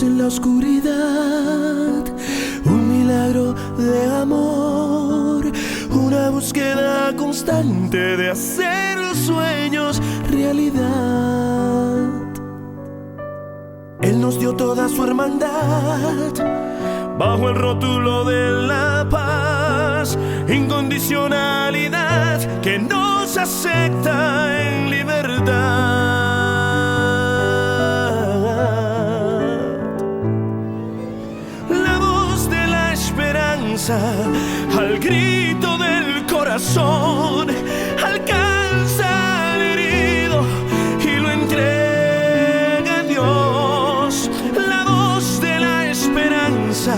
en la oscuridad, un milagro de amor, una búsqueda constante de hacer los sueños realidad. Él nos dio toda su hermandad bajo el rótulo de la paz, incondicionalidad que nos acepta en libertad. La voz de la esperanza al grito del corazón alcanza al herido y lo entrega a Dios. La voz de la esperanza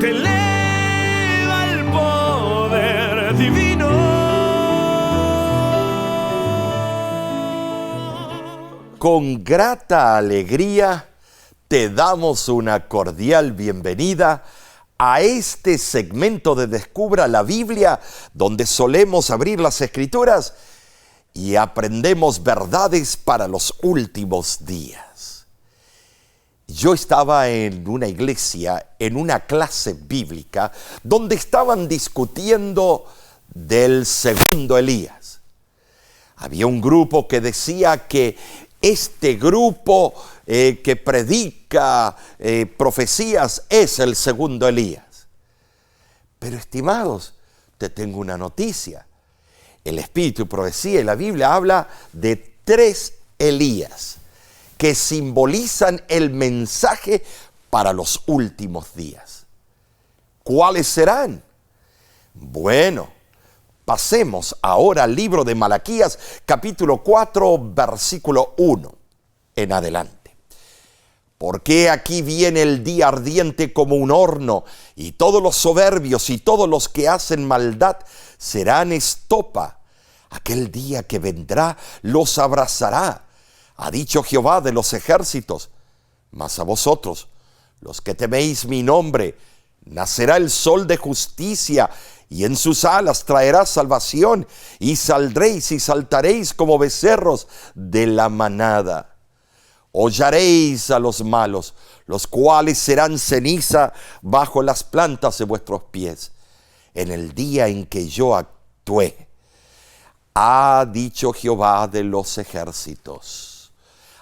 te eleva al poder divino. Con grata alegría te damos una cordial bienvenida a este segmento de Descubra la Biblia, donde solemos abrir las Escrituras y aprendemos verdades para los últimos días. Yo estaba en una iglesia, en una clase bíblica, donde estaban discutiendo del segundo Elías. Había un grupo que decía que este grupo que predica profecías es el segundo Elías. Pero estimados, te tengo una noticia. El Espíritu y Profecía y la Biblia habla de 3 Elías que simbolizan el mensaje para los últimos días. ¿Cuáles serán? Bueno, pasemos ahora al libro de Malaquías, capítulo 4, versículo 1 en adelante. Porque aquí viene el día ardiente como un horno, y todos los soberbios y todos los que hacen maldad serán estopa. Aquel día que vendrá los abrazará, ha dicho Jehová de los ejércitos. Mas a vosotros, los que teméis mi nombre, nacerá el sol de justicia, y en sus alas traerá salvación, y saldréis y saltaréis como becerros de la manada. Hollaréis a los malos, los cuales serán ceniza bajo las plantas de vuestros pies, en el día en que yo actué, ha dicho Jehová de los ejércitos.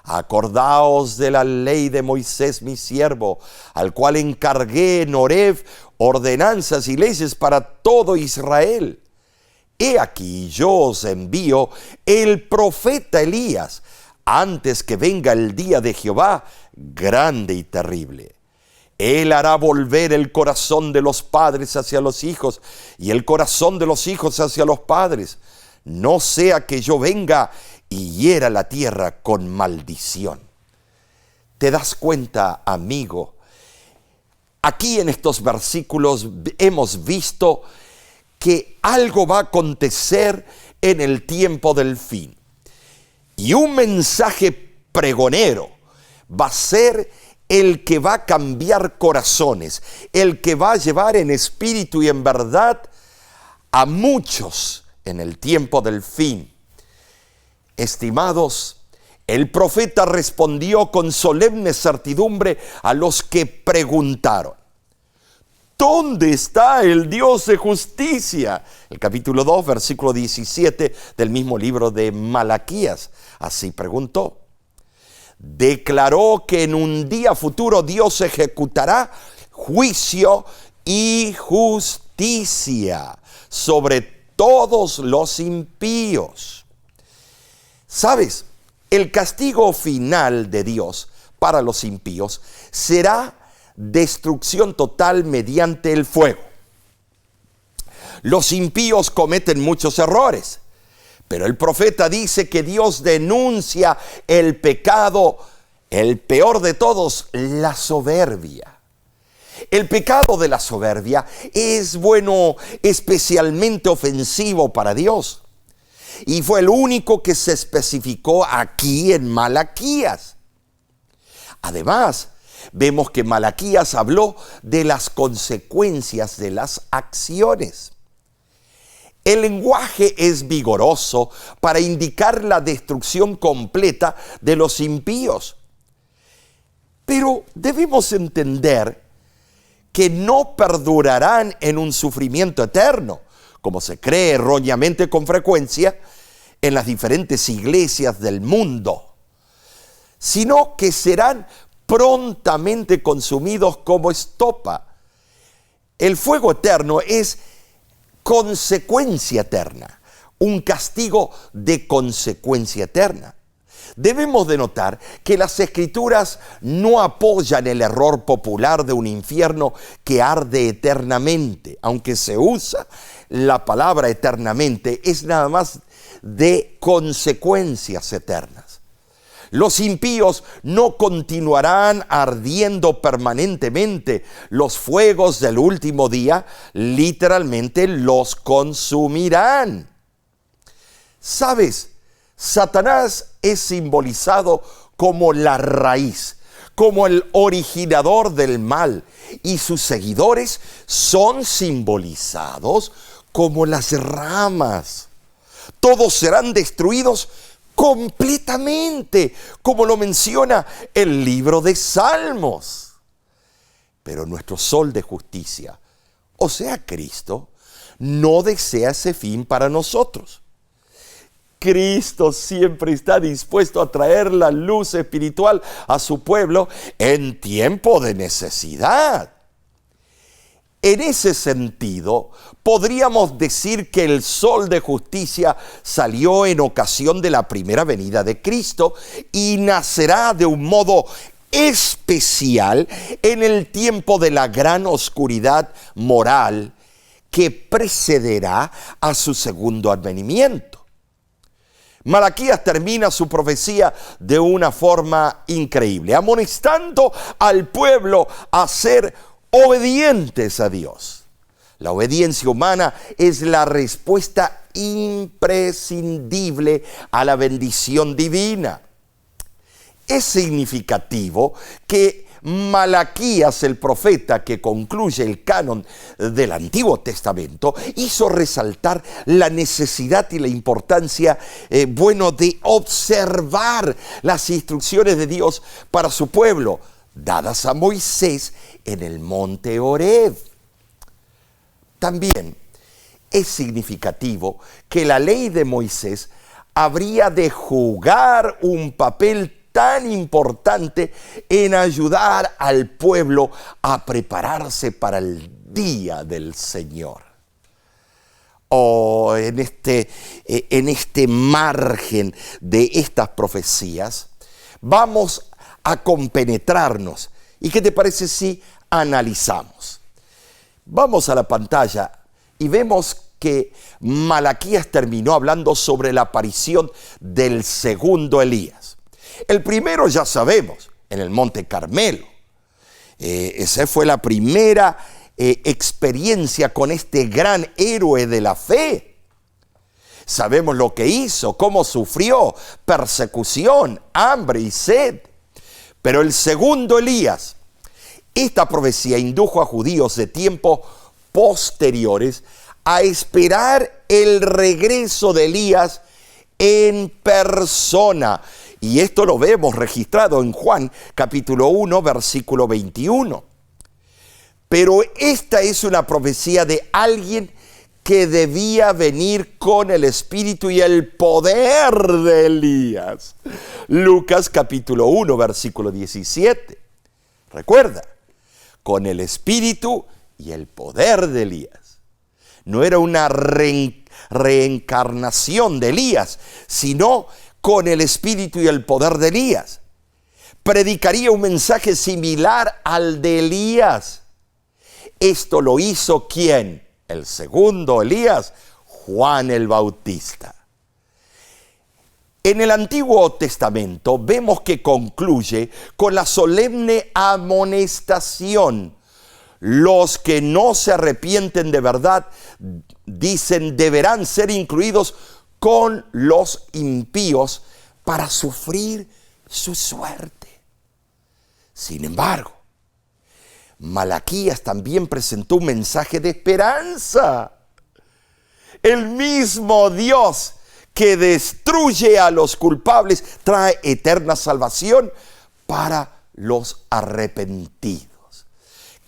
Acordaos de la ley de Moisés mi siervo, al cual encargué en Horeb ordenanzas y leyes para todo Israel. He aquí yo os envío el profeta Elías, antes que venga el día de Jehová grande y terrible. Él hará volver el corazón de los padres hacia los hijos, y el corazón de los hijos hacia los padres, no sea que yo venga y hiera la tierra con maldición. ¿Te das cuenta, amigo? Aquí en estos versículos hemos visto que algo va a acontecer en el tiempo del fin. Y un mensaje pregonero va a ser el que va a cambiar corazones, el que va a llevar en espíritu y en verdad a muchos en el tiempo del fin. Estimados, el profeta respondió con solemne certidumbre a los que preguntaron: ¿dónde está el Dios de justicia? El capítulo 2, versículo 17 del mismo libro de Malaquías. Así preguntó. Declaró que en un día futuro Dios ejecutará juicio y justicia sobre todos los impíos. ¿Sabes? El castigo final de Dios para los impíos será destrucción total mediante el fuego. Los impíos cometen muchos errores, pero el profeta dice que Dios denuncia el pecado, el peor de todos, la soberbia. El pecado de la soberbia es, especialmente ofensivo para Dios. Y fue el único que se especificó aquí en Malaquías. Además, vemos que Malaquías habló de las consecuencias de las acciones. El lenguaje es vigoroso para indicar la destrucción completa de los impíos. Pero debemos entender que no perdurarán en un sufrimiento eterno, como se cree erróneamente con frecuencia en las diferentes iglesias del mundo, sino que serán prontamente consumidos como estopa. El fuego eterno es consecuencia eterna, un castigo de consecuencia eterna. Debemos de notar que las Escrituras no apoyan el error popular de un infierno que arde eternamente. Aunque se usa la palabra eternamente, es nada más de consecuencias eternas. Los impíos no continuarán ardiendo permanentemente. Los fuegos del último día literalmente los consumirán. ¿Sabes? Satanás es simbolizado como la raíz, como el originador del mal, y sus seguidores son simbolizados como las ramas. Todos serán destruidos completamente, como lo menciona el libro de Salmos. Pero nuestro sol de justicia, o sea, Cristo, no desea ese fin para nosotros. Cristo siempre está dispuesto a traer la luz espiritual a su pueblo en tiempo de necesidad. En ese sentido, podríamos decir que el sol de justicia salió en ocasión de la primera venida de Cristo y nacerá de un modo especial en el tiempo de la gran oscuridad moral que precederá a su segundo advenimiento. Malaquías termina su profecía de una forma increíble, amonestando al pueblo a ser obedientes a Dios. La obediencia humana es la respuesta imprescindible a la bendición divina. Es significativo que Malaquías, el profeta que concluye el canon del Antiguo Testamento, hizo resaltar la necesidad y la importancia, de observar las instrucciones de Dios para su pueblo, dadas a Moisés en el monte Horeb. También es significativo que la ley de Moisés habría de jugar un papel tan importante en ayudar al pueblo a prepararse para el día del Señor. En este margen de estas profecías, vamos a compenetrarnos. ¿Y qué te parece si analizamos? Vamos a la pantalla y vemos que Malaquías terminó hablando sobre la aparición del segundo Elías. El primero ya sabemos, en el Monte Carmelo. Esa fue la primera experiencia con este gran héroe de la fe. Sabemos lo que hizo, cómo sufrió, persecución, hambre y sed. Pero el segundo Elías, esta profecía indujo a judíos de tiempos posteriores a esperar el regreso de Elías en persona. Y esto lo vemos registrado en Juan capítulo 1, versículo 21. Pero esta es una profecía de alguien que debía venir con el espíritu y el poder de Elías. Lucas capítulo 1, versículo 17. Recuerda, con el espíritu y el poder de Elías. No era una reencarnación de Elías, sino con el espíritu y el poder de Elías. Predicaría un mensaje similar al de Elías. Esto lo hizo ¿quién? El segundo Elías, Juan el Bautista. En el Antiguo Testamento vemos que concluye con la solemne amonestación. Los que no se arrepienten de verdad, dicen, deberán ser incluidos con los impíos para sufrir su suerte. Sin embargo, Malaquías también presentó un mensaje de esperanza. El mismo Dios que destruye a los culpables trae eterna salvación para los arrepentidos.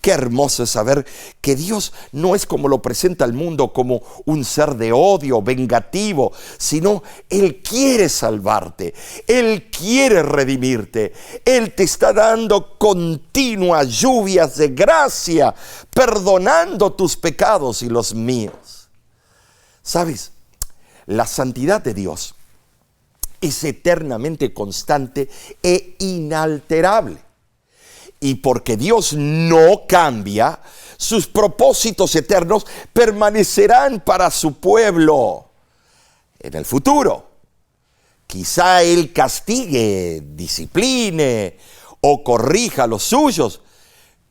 Qué hermoso es saber que Dios no es como lo presenta el mundo, como un ser de odio, vengativo, sino Él quiere salvarte, Él quiere redimirte, Él te está dando continuas lluvias de gracia, perdonando tus pecados y los míos. ¿Sabes? La santidad de Dios es eternamente constante e inalterable. Y porque Dios no cambia, sus propósitos eternos permanecerán para su pueblo en el futuro. Quizá Él castigue, discipline o corrija a los suyos,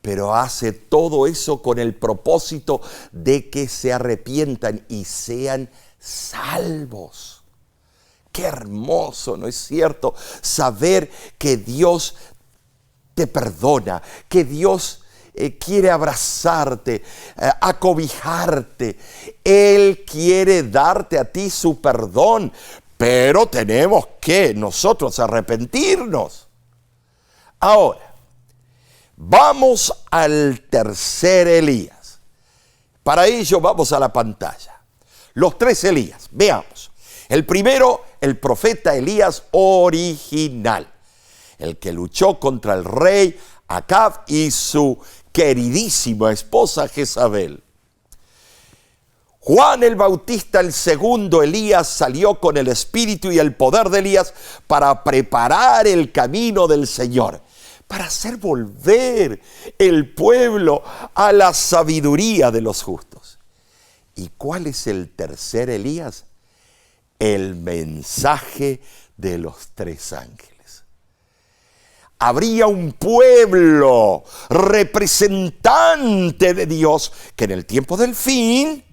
pero hace todo eso con el propósito de que se arrepientan y sean salvos. Qué hermoso, ¿no es cierto? Saber que Dios te perdona, que Dios quiere abrazarte, acobijarte. Él quiere darte a ti su perdón, pero tenemos que nosotros arrepentirnos. Ahora, vamos al tercer Elías. Para ello vamos a la pantalla. Los tres Elías, veamos. El primero, el profeta Elías original. El que luchó contra el rey Acab y su queridísima esposa Jezabel. Juan el Bautista, el segundo Elías, salió con el espíritu y el poder de Elías para preparar el camino del Señor, para hacer volver el pueblo a la sabiduría de los justos. ¿Y cuál es el tercer Elías? El mensaje de los tres ángeles. Habría un pueblo representante de Dios que en el tiempo del fin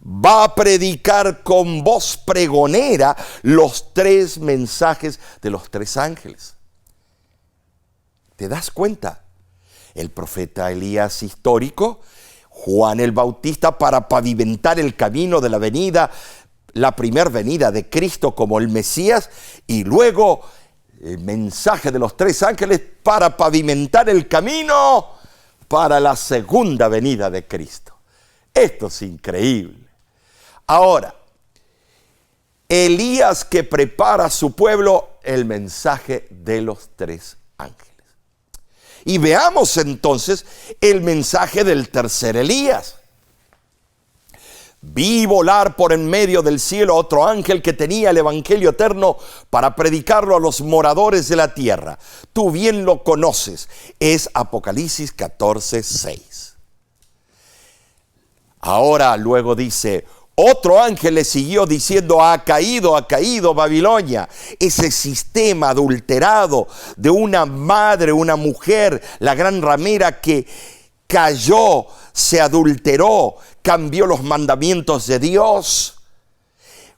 va a predicar con voz pregonera los tres mensajes de los tres ángeles. ¿Te das cuenta? El profeta Elías histórico, Juan el Bautista para pavimentar el camino de la venida, la primer venida de Cristo como el Mesías, y luego el mensaje de los tres ángeles para pavimentar el camino para la segunda venida de Cristo. Esto es increíble. Ahora, Elías que prepara a su pueblo, el mensaje de los tres ángeles. Y veamos entonces el mensaje del tercer Elías. Vi volar por en medio del cielo otro ángel que tenía el evangelio eterno para predicarlo a los moradores de la tierra. Tú bien lo conoces. Es Apocalipsis 14:6. Ahora luego dice, otro ángel le siguió diciendo, ha caído Babilonia, ese sistema adulterado de una madre, una mujer, la gran ramera que cayó, se adulteró, cambió los mandamientos de Dios,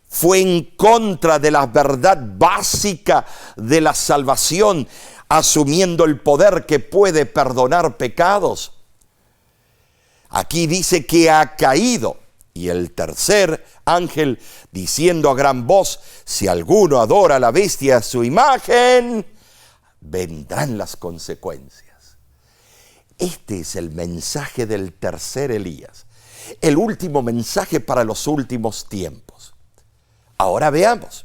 fue en contra de la verdad básica de la salvación, asumiendo el poder que puede perdonar pecados. Aquí dice que ha caído. Y el tercer ángel diciendo a gran voz, si alguno adora a la bestia a su imagen, vendrán las consecuencias. Este es el mensaje del tercer Elías, el último mensaje para los últimos tiempos. Ahora veamos.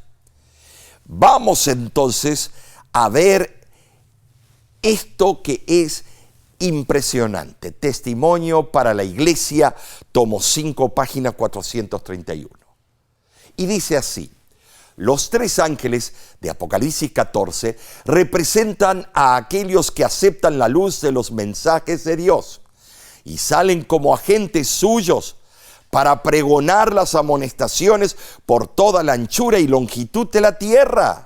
Vamos entonces a ver esto que es impresionante. Testimonio para la Iglesia, tomo 5, página 431. Y dice así: los tres ángeles de Apocalipsis 14 representan a aquellos que aceptan la luz de los mensajes de Dios y salen como agentes suyos para pregonar las amonestaciones por toda la anchura y longitud de la tierra.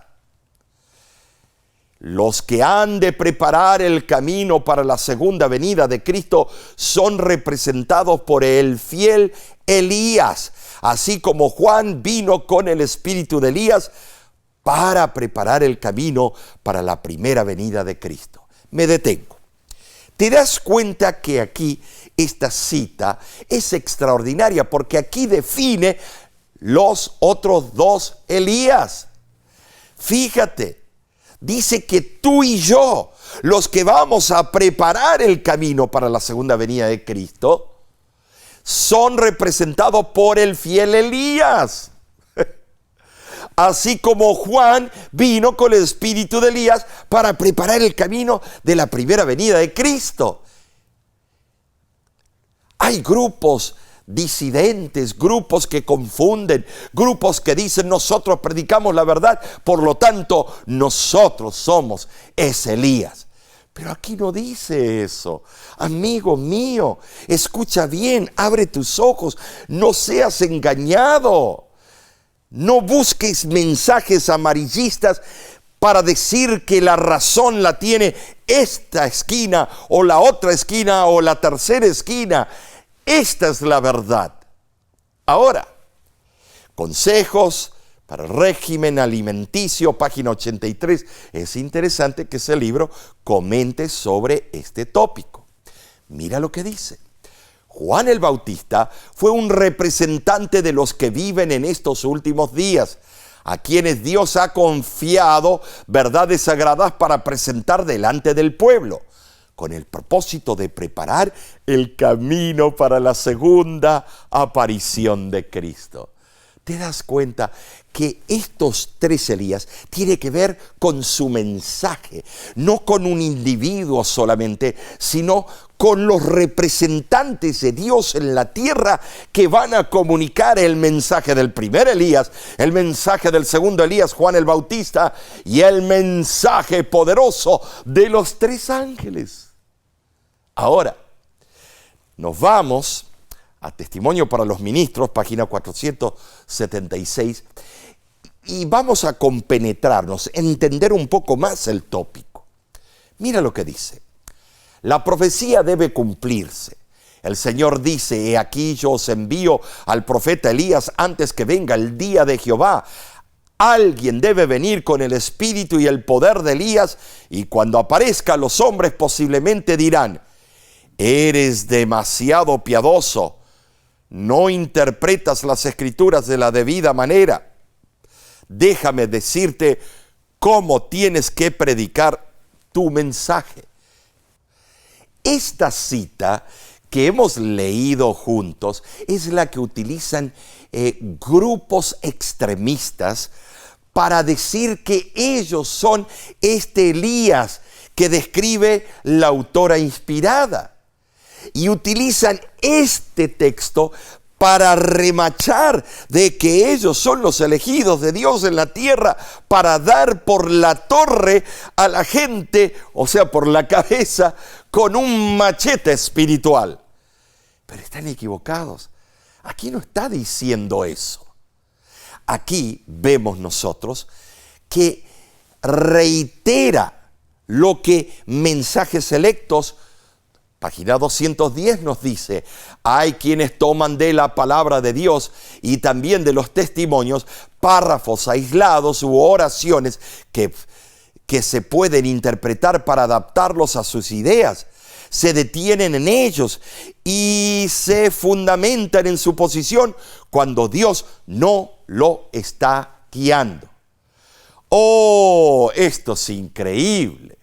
Los que han de preparar el camino para la segunda venida de Cristo son representados por el fiel Elías, así como Juan vino con el espíritu de Elías para preparar el camino para la primera venida de Cristo. Me detengo. ¿Te das cuenta que aquí esta cita es extraordinaria? Porque aquí define los otros dos Elías. Fíjate. dice que tú y yo, los que vamos a preparar el camino para la segunda venida de Cristo, son representados por el fiel Elías. Así como Juan vino con el espíritu de Elías para preparar el camino de la primera venida de Cristo. Hay grupos disidentes, grupos que confunden, grupos que dicen nosotros predicamos la verdad, por lo tanto nosotros somos ese Elías. Pero aquí no dice eso. Amigo mío, escucha bien, abre tus ojos, no seas engañado. No busques mensajes amarillistas para decir que la razón la tiene esta esquina o la otra esquina o la tercera esquina. Esta es la verdad. Ahora, consejos para el régimen alimenticio, página 83. Es interesante que ese libro comente sobre este tópico. Mira lo que dice. Juan el Bautista fue un representante de los que viven en estos últimos días, a quienes Dios ha confiado verdades sagradas para presentar delante del pueblo, con el propósito de preparar el camino para la segunda aparición de Cristo. ¿Te das cuenta que estos tres Elías tienen que ver con su mensaje? No con un individuo solamente, sino con los representantes de Dios en la tierra que van a comunicar el mensaje del primer Elías, el mensaje del segundo Elías, Juan el Bautista, y el mensaje poderoso de los tres ángeles. Ahora, nos vamos a Testimonio para los Ministros, página 476, y vamos a compenetrarnos, entender un poco más el tópico. Mira lo que dice. La profecía debe cumplirse. El Señor dice, he aquí yo os envío al profeta Elías antes que venga el día de Jehová. Alguien debe venir con el espíritu y el poder de Elías, y cuando aparezca los hombres posiblemente dirán, eres demasiado piadoso, no interpretas las escrituras de la debida manera. Déjame decirte cómo tienes que predicar tu mensaje. Esta cita que hemos leído juntos es la que utilizan grupos extremistas para decir que ellos son este Elías que describe la autora inspirada. Y utilizan este texto para remachar de que ellos son los elegidos de Dios en la tierra para dar por la torre a la gente, o sea, por la cabeza, con un machete espiritual. Pero están equivocados. Aquí no está diciendo eso. Aquí vemos nosotros que reitera lo que Mensajes Selectos, página 210 nos dice, hay quienes toman de la palabra de Dios y también de los testimonios párrafos aislados u oraciones que se pueden interpretar para adaptarlos a sus ideas. Se detienen en ellos y se fundamentan en su posición cuando Dios no lo está guiando. ¡Oh! Esto es increíble.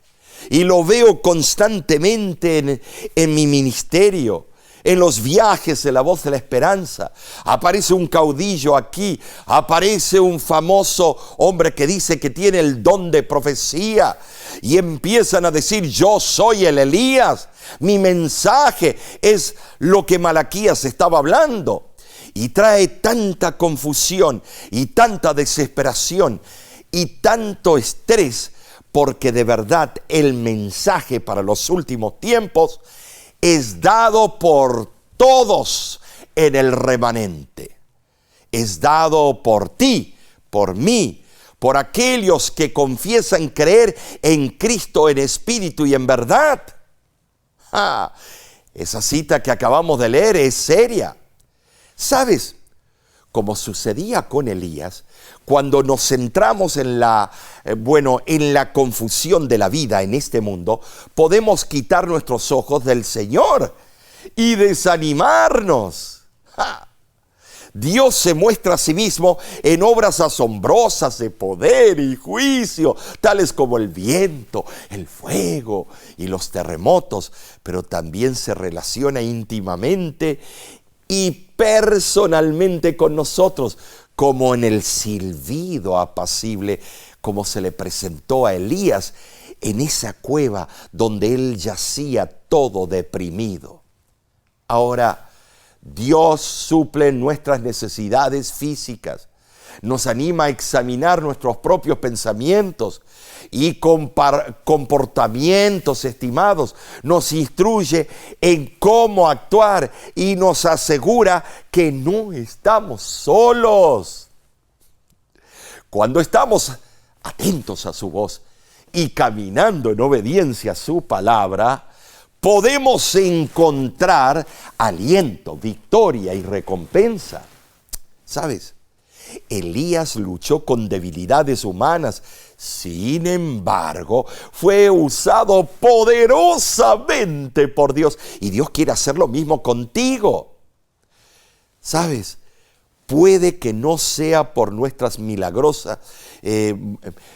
Y lo veo constantemente en mi ministerio, en los viajes de la Voz de la Esperanza. Aparece un caudillo aquí, aparece un famoso hombre que dice que tiene el don de profecía y empiezan a decir, yo soy el Elías, mi mensaje es lo que Malaquías estaba hablando. Y trae tanta confusión y tanta desesperación y tanto estrés, porque de verdad el mensaje para los últimos tiempos es dado por todos en el remanente. Es dado por ti, por mí, por aquellos que confiesan creer en Cristo en espíritu y en verdad. Esa cita que acabamos de leer es seria. ¿Sabes? Como sucedía con Elías, cuando nos centramos en la confusión de la vida en este mundo, podemos quitar nuestros ojos del Señor y desanimarnos. Dios se muestra a sí mismo en obras asombrosas de poder y juicio, tales como el viento, el fuego y los terremotos, pero también se relaciona íntimamente y personalmente con nosotros, como en el silbido apacible, como se le presentó a Elías en esa cueva donde él yacía todo deprimido. Ahora, Dios suple nuestras necesidades físicas, nos anima a examinar nuestros propios pensamientos y comportamientos estimados, nos instruye en cómo actuar y nos asegura que no estamos solos. Cuando estamos atentos a su voz y caminando en obediencia a su palabra, podemos encontrar aliento, victoria y recompensa. ¿Sabes? Elías luchó con debilidades humanas. Sin embargo, fue usado poderosamente por Dios. Y Dios quiere hacer lo mismo contigo. ¿Sabes? Puede que no sea por nuestras milagrosas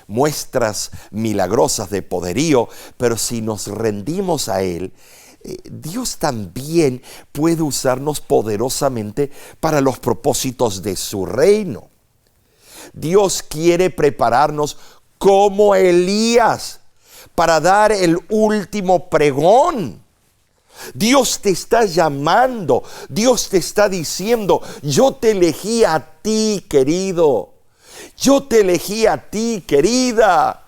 muestras milagrosas de poderío, pero si nos rendimos a Él, Dios también puede usarnos poderosamente para los propósitos de su reino. Dios quiere prepararnos como Elías para dar el último pregón. Dios te está llamando, Dios te está diciendo: yo te elegí a ti, querido. Yo te elegí a ti, querida.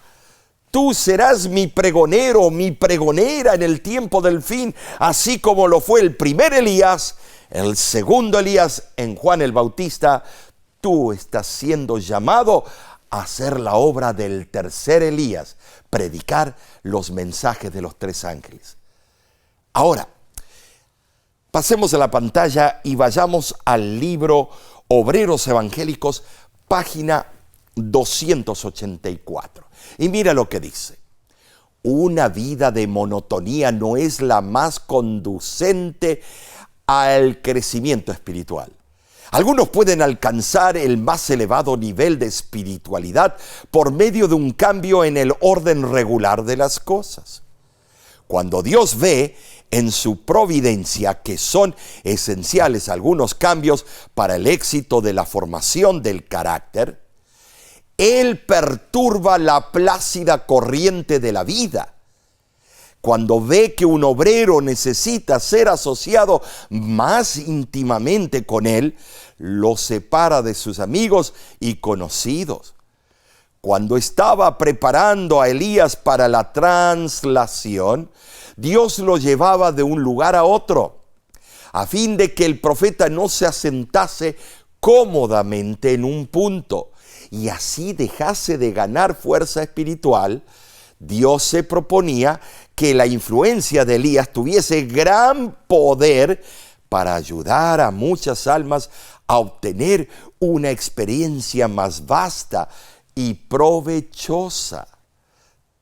Tú serás mi pregonero, mi pregonera en el tiempo del fin, así como lo fue el primer Elías, el segundo Elías en Juan el Bautista. Tú estás siendo llamado a hacer la obra del tercer Elías, predicar los mensajes de los tres ángeles. Ahora, pasemos a la pantalla y vayamos al libro Obreros Evangélicos, página 284. Y mira lo que dice: una vida de monotonía no es la más conducente al crecimiento espiritual. Algunos pueden alcanzar el más elevado nivel de espiritualidad por medio de un cambio en el orden regular de las cosas. Cuando Dios ve en su providencia que son esenciales algunos cambios para el éxito de la formación del carácter, Él perturba la plácida corriente de la vida. Cuando ve que un obrero necesita ser asociado más íntimamente con Él, lo separa de sus amigos y conocidos. Cuando estaba preparando a Elías para la translación, Dios lo llevaba de un lugar a otro, a fin de que el profeta no se asentase cómodamente en un punto y así dejase de ganar fuerza espiritual. Dios se proponía que la influencia de Elías tuviese gran poder para ayudar a muchas almas a obtener una experiencia más vasta y provechosa.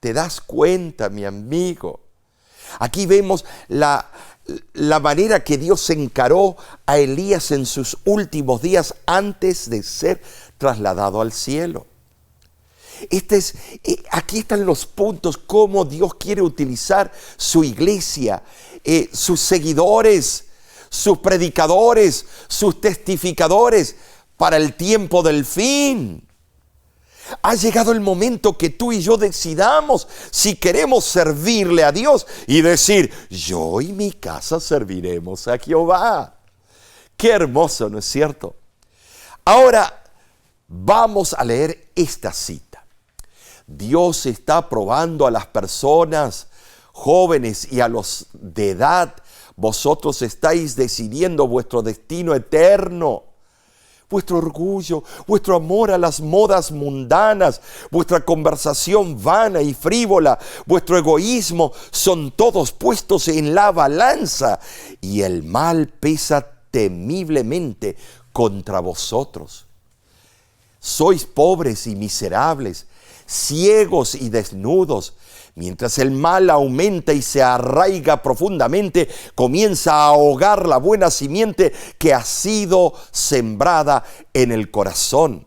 ¿Te das cuenta, mi amigo? Aquí vemos la manera que Dios encaró a Elías en sus últimos días antes de ser trasladado al cielo. Aquí están los puntos, cómo Dios quiere utilizar su iglesia, sus seguidores, sus predicadores, sus testificadores para el tiempo del fin. Ha llegado el momento que tú y yo decidamos si queremos servirle a Dios y decir: yo y mi casa serviremos a Jehová. Qué hermoso, ¿no es cierto? Ahora vamos a leer esta cita. Dios está probando a las personas jóvenes y a los de edad. Vosotros estáis decidiendo vuestro destino eterno. Vuestro orgullo, vuestro amor a las modas mundanas, vuestra conversación vana y frívola, vuestro egoísmo, son todos puestos en la balanza y el mal pesa temiblemente contra vosotros. Sois pobres y miserables, ciegos y desnudos, Mientras el mal aumenta y se arraiga profundamente, comienza a ahogar la buena simiente que ha sido sembrada en el corazón.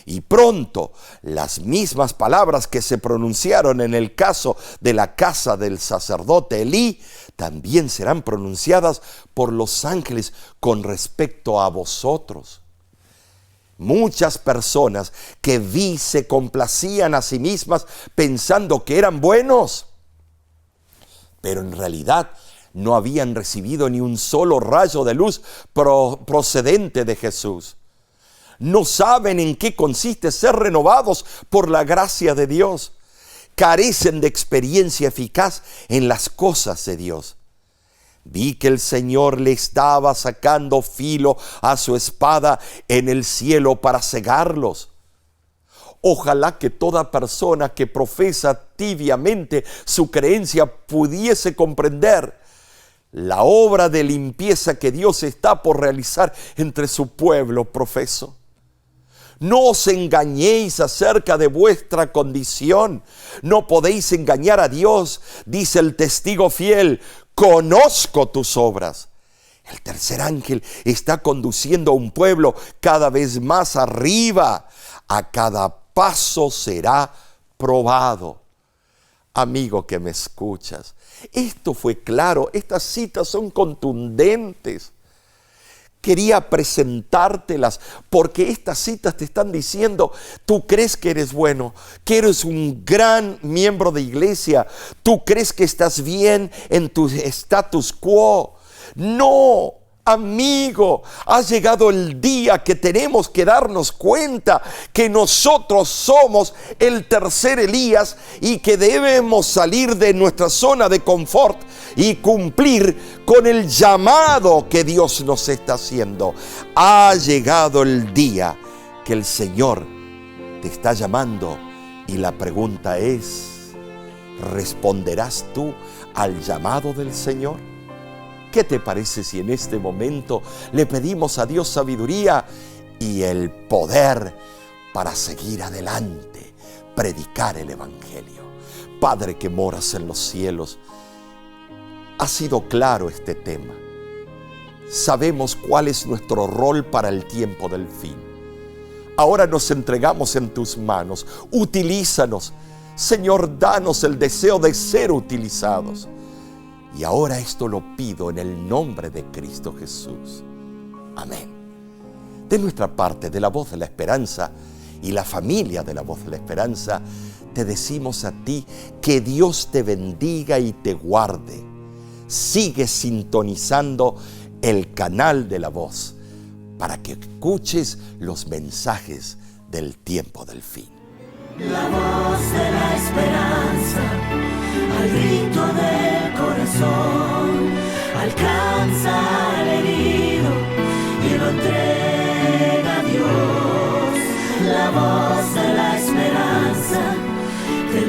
Y pronto las mismas palabras que se pronunciaron en el caso de la casa del sacerdote Elí también serán pronunciadas por los ángeles con respecto a vosotros. Muchas personas que se complacían a sí mismas pensando que eran buenos, pero en realidad no habían recibido ni un solo rayo de luz procedente de Jesús. No saben en qué consiste ser renovados por la gracia de Dios. Carecen de experiencia eficaz en las cosas de Dios. Vi que el Señor le estaba sacando filo a su espada en el cielo para cegarlos. Ojalá que toda persona que profesa tibiamente su creencia pudiese comprender la obra de limpieza que Dios está por realizar entre su pueblo profeso. No os engañéis acerca de vuestra condición. No podéis engañar a Dios, dice el testigo fiel. Conozco tus obras. El tercer ángel está conduciendo a un pueblo cada vez más arriba. A cada paso será probado. Amigo que me escuchas, esto fue claro, estas citas son contundentes. Quería presentártelas porque estas citas te están diciendo, tú crees que eres bueno, que eres un gran miembro de iglesia, tú crees que estás bien en tu status quo. No, amigo, ha llegado el día que tenemos que darnos cuenta que nosotros somos el tercer Elías y que debemos salir de nuestra zona de confort y cumplir con el llamado que Dios nos está haciendo. Ha llegado el día que el Señor te está llamando y la pregunta es, ¿responderás tú al llamado del Señor? ¿Qué te parece si en este momento le pedimos a Dios sabiduría y el poder para seguir adelante, predicar el Evangelio? Padre que moras en los cielos, ha sido claro este tema. Sabemos cuál es nuestro rol para el tiempo del fin. Ahora nos entregamos en tus manos. Utilízanos. Señor, danos el deseo de ser utilizados. Y ahora esto lo pido en el nombre de Cristo Jesús. Amén. De nuestra parte, de la Voz de la Esperanza y la familia de la Voz de la Esperanza, te decimos a ti que Dios te bendiga y te guarde. Sigue sintonizando el canal de la Voz para que escuches los mensajes del tiempo del fin. La voz de la esperanza, al grito del corazón, alcanza al herido y lo entrega a Dios. La voz de la esperanza, te